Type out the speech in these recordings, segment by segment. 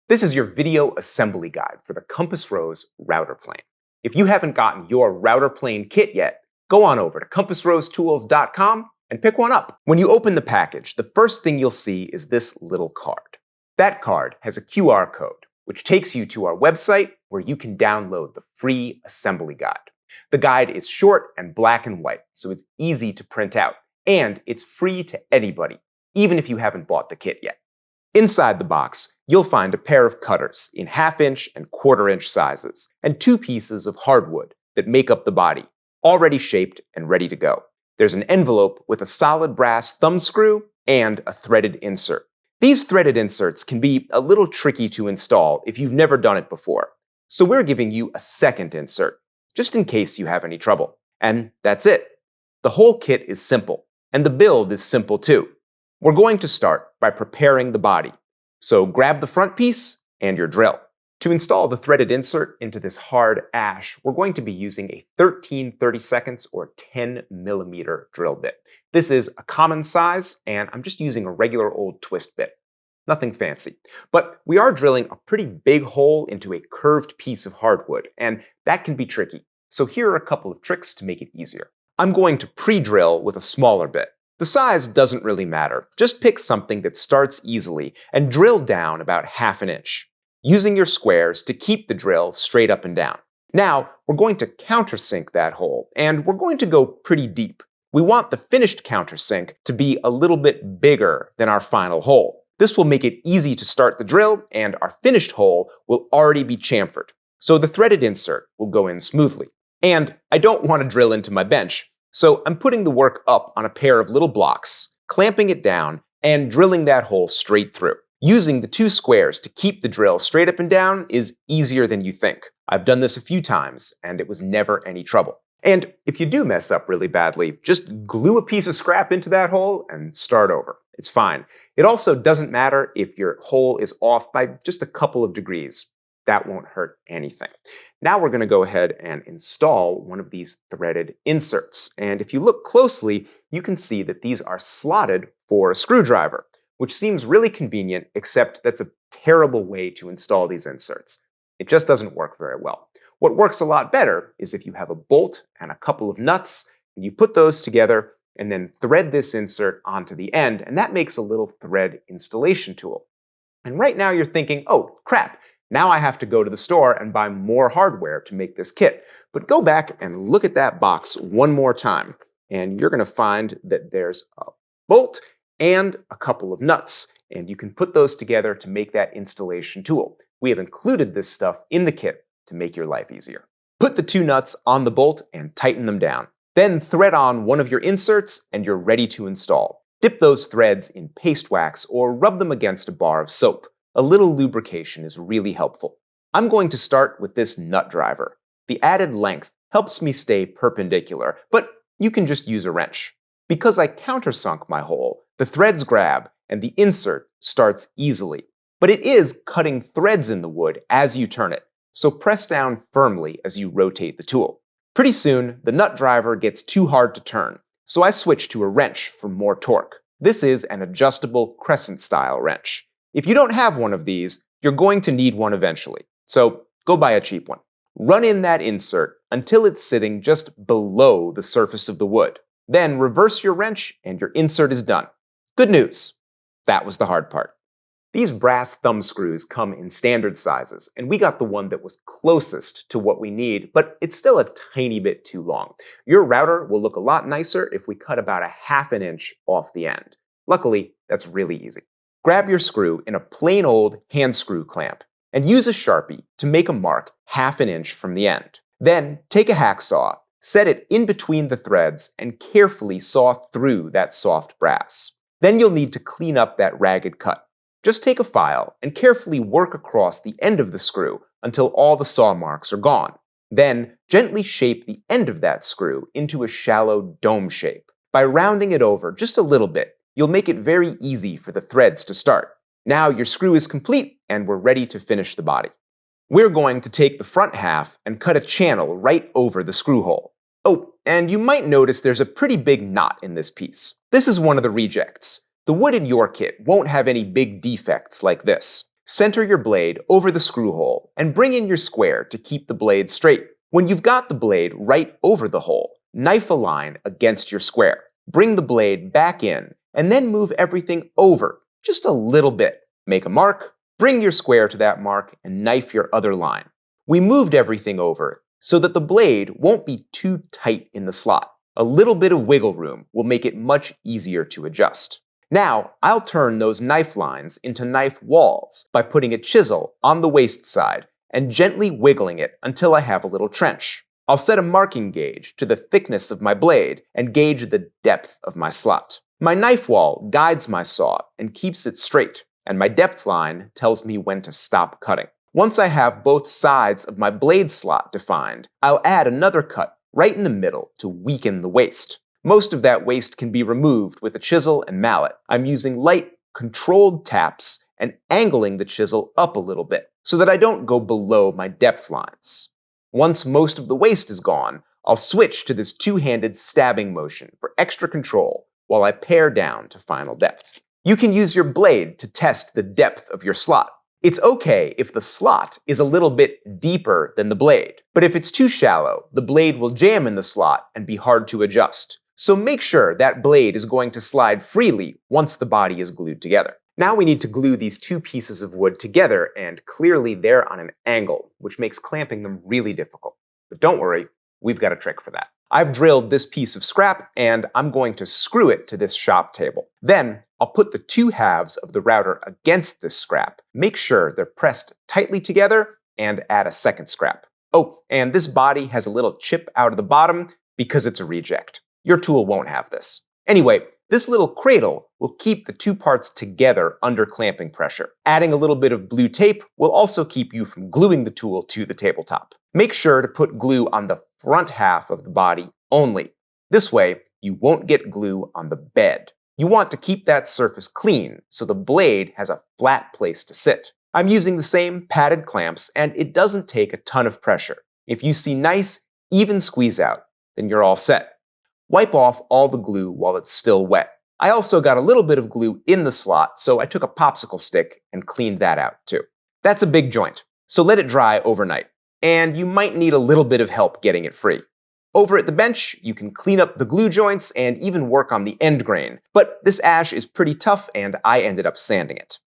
This is your video assembly guide for the Compass Rose router plane. If you haven't gotten your router plane kit yet, go on over to compassrosetools.com and pick one up. When you open the package, the first thing you'll see is this little card. That card has a QR code, which takes you to our website where you can download the free assembly guide. The guide is short and black and white, so it's easy to print out, and it's free to anybody, even if you haven't bought the kit yet. Inside the box, you'll find a pair of cutters in 1/2" and 1/4" sizes, and 2 pieces of hardwood that make up the body, already shaped and ready to go. There's an envelope with a solid brass thumb screw and a threaded insert. These threaded inserts can be a little tricky to install if you've never done it before, so we're giving you a second insert, just in case you have any trouble. And that's it. The whole kit is simple, and the build is simple too. We're going to start by preparing the body. So grab the front piece and your drill. To install the threaded insert into this hard ash, we're going to be using a 13/32 or 10mm drill bit. This is a common size, and I'm just using a regular old twist bit. Nothing fancy. But we are drilling a pretty big hole into a curved piece of hardwood, and that can be tricky. So here are a couple of tricks to make it easier. I'm going to pre-drill with a smaller bit. The size doesn't really matter. Just pick something that starts easily and drill down about 1/2 inch, using your squares to keep the drill straight up and down. Now, we're going to countersink that hole, and we're going to go pretty deep. We want the finished countersink to be a little bit bigger than our final hole. This will make it easy to start the drill, and our finished hole will already be chamfered, so the threaded insert will go in smoothly. And I don't want to drill into my bench, so I'm putting the work up on a pair of little blocks, clamping it down, and drilling that hole straight through. Using the 2 squares to keep the drill straight up and down is easier than you think. I've done this a few times, and it was never any trouble. And if you do mess up really badly, just glue a piece of scrap into that hole and start over. It's fine. It also doesn't matter if your hole is off by just a couple of degrees. That won't hurt anything. Now we're going to go ahead and install one of these threaded inserts. And if you look closely, you can see that these are slotted for a screwdriver, which seems really convenient, except that's a terrible way to install these inserts. It just doesn't work very well. What works a lot better is if you have a bolt and a couple of nuts, and you put those together and then thread this insert onto the end, and that makes a little thread installation tool. And right now you're thinking, oh, crap. Now I have to go to the store and buy more hardware to make this kit. But go back and look at that box one more time, and you're going to find that there's a bolt and a couple of nuts, and you can put those together to make that installation tool. We have included this stuff in the kit to make your life easier. Put the 2 nuts on the bolt and tighten them down. Then thread on one of your inserts, and you're ready to install. Dip those threads in paste wax or rub them against a bar of soap. A little lubrication is really helpful. I'm going to start with this nut driver. The added length helps me stay perpendicular, but you can just use a wrench. Because I countersunk my hole, the threads grab and the insert starts easily. But it is cutting threads in the wood as you turn it, so press down firmly as you rotate the tool. Pretty soon, the nut driver gets too hard to turn, so I switch to a wrench for more torque. This is an adjustable crescent-style wrench. If you don't have one of these, you're going to need one eventually, so go buy a cheap one. Run in that insert until it's sitting just below the surface of the wood. Then reverse your wrench and your insert is done. Good news. That was the hard part. These brass thumb screws come in standard sizes, and we got the one that was closest to what we need, but it's still a tiny bit too long. Your router will look a lot nicer if we cut about 1/2 inch off the end. Luckily, that's really easy. Grab your screw in a plain old hand screw clamp and use a Sharpie to make a mark 1/2 inch from the end. Then take a hacksaw, set it in between the threads, and carefully saw through that soft brass. Then you'll need to clean up that ragged cut. Just take a file and carefully work across the end of the screw until all the saw marks are gone. Then gently shape the end of that screw into a shallow dome shape. By rounding it over just a little bit, you'll make it very easy for the threads to start. Now your screw is complete, and we're ready to finish the body. We're going to take the front half and cut a channel right over the screw hole. Oh, and you might notice there's a pretty big knot in this piece. This is one of the rejects. The wood in your kit won't have any big defects like this. Center your blade over the screw hole and bring in your square to keep the blade straight. When you've got the blade right over the hole, knife a line against your square. Bring the blade back in and then move everything over just a little bit. Make a mark, bring your square to that mark, and knife your other line. We moved everything over so that the blade won't be too tight in the slot. A little bit of wiggle room will make it much easier to adjust. Now, I'll turn those knife lines into knife walls by putting a chisel on the waist side and gently wiggling it until I have a little trench. I'll set a marking gauge to the thickness of my blade and gauge the depth of my slot. My knife wall guides my saw and keeps it straight, and my depth line tells me when to stop cutting. Once I have both sides of my blade slot defined, I'll add another cut right in the middle to weaken the waist. Most of that waste can be removed with a chisel and mallet. I'm using light, controlled taps and angling the chisel up a little bit so that I don't go below my depth lines. Once most of the waste is gone, I'll switch to this two-handed stabbing motion for extra control while I pare down to final depth. You can use your blade to test the depth of your slot. It's okay if the slot is a little bit deeper than the blade, but if it's too shallow, the blade will jam in the slot and be hard to adjust. So make sure that blade is going to slide freely once the body is glued together. Now we need to glue these two pieces of wood together, and clearly they're on an angle, which makes clamping them really difficult. But don't worry, we've got a trick for that. I've drilled this piece of scrap, and I'm going to screw it to this shop table. Then I'll put the two halves of the router against this scrap, make sure they're pressed tightly together, and add a second scrap. Oh, and this body has a little chip out of the bottom because it's a reject. Your tool won't have this. Anyway, this little cradle will keep the two parts together under clamping pressure. Adding a little bit of blue tape will also keep you from gluing the tool to the tabletop. Make sure to put glue on the front half of the body only. This way, you won't get glue on the bed. You want to keep that surface clean so the blade has a flat place to sit. I'm using the same padded clamps, and it doesn't take a ton of pressure. If you see nice, even squeeze out, then you're all set. Wipe off all the glue while it's still wet. I also got a little bit of glue in the slot, so I took a popsicle stick and cleaned that out too. That's a big joint, so let it dry overnight. And you might need a little bit of help getting it free. Over at the bench, you can clean up the glue joints and even work on the end grain, but this ash is pretty tough and I ended up sanding it.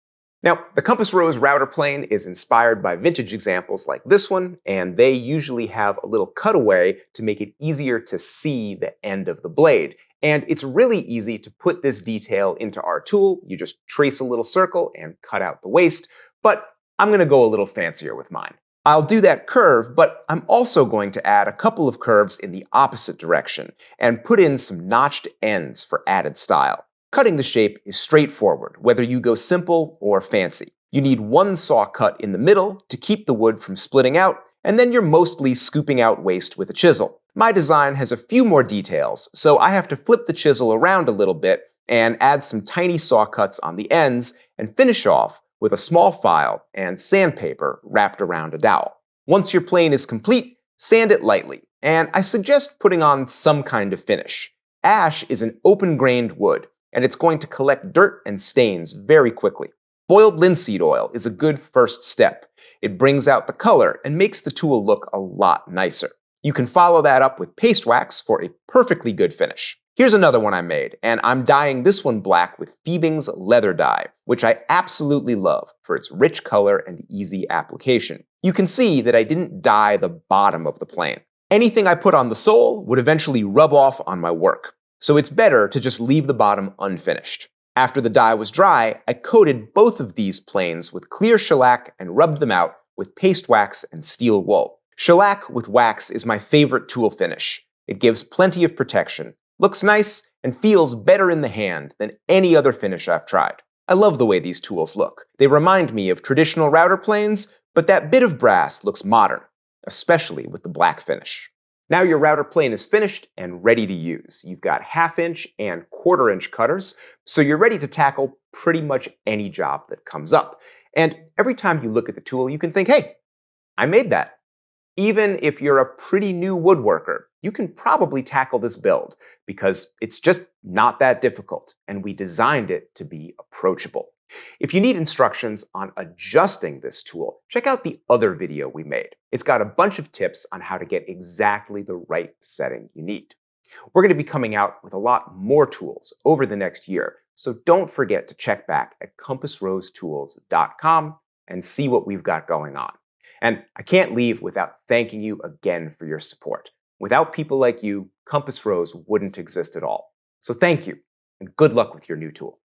Now, the Compass Rose router plane is inspired by vintage examples like this one, and they usually have a little cutaway to make it easier to see the end of the blade. And it's really easy to put this detail into our tool. You just trace a little circle and cut out the waste, but I'm going to go a little fancier with mine. I'll do that curve, but I'm also going to add a couple of curves in the opposite direction and put in some notched ends for added style. Cutting the shape is straightforward, whether you go simple or fancy. You need one saw cut in the middle to keep the wood from splitting out, and then you're mostly scooping out waste with a chisel. My design has a few more details, so I have to flip the chisel around a little bit and add some tiny saw cuts on the ends and finish off with a small file and sandpaper wrapped around a dowel. Once your plane is complete, sand it lightly, and I suggest putting on some kind of finish. Ash is an open-grained wood, and it's going to collect dirt and stains very quickly. Boiled linseed oil is a good first step. It brings out the color and makes the tool look a lot nicer. You can follow that up with paste wax for a perfectly good finish. Here's another one I made, and I'm dyeing this one black with Fiebing's leather dye, which I absolutely love for its rich color and easy application. You can see that I didn't dye the bottom of the plane. Anything I put on the sole would eventually rub off on my work, so it's better to just leave the bottom unfinished. After the dye was dry, I coated both of these planes with clear shellac and rubbed them out with paste wax and steel wool. Shellac with wax is my favorite tool finish. It gives plenty of protection, looks nice, and feels better in the hand than any other finish I've tried. I love the way these tools look. They remind me of traditional router planes, but that bit of brass looks modern, especially with the black finish. Now your router plane is finished and ready to use. You've got 1/2-inch and 1/4-inch cutters, so you're ready to tackle pretty much any job that comes up. And every time you look at the tool, you can think, hey, I made that. Even if you're a pretty new woodworker, you can probably tackle this build because it's just not that difficult, and we designed it to be approachable. If you need instructions on adjusting this tool, check out the other video we made. It's got a bunch of tips on how to get exactly the right setting you need. We're going to be coming out with a lot more tools over the next year, so don't forget to check back at compassrosetools.com and see what we've got going on. And I can't leave without thanking you again for your support. Without people like you, Compass Rose wouldn't exist at all. So thank you, and good luck with your new tool.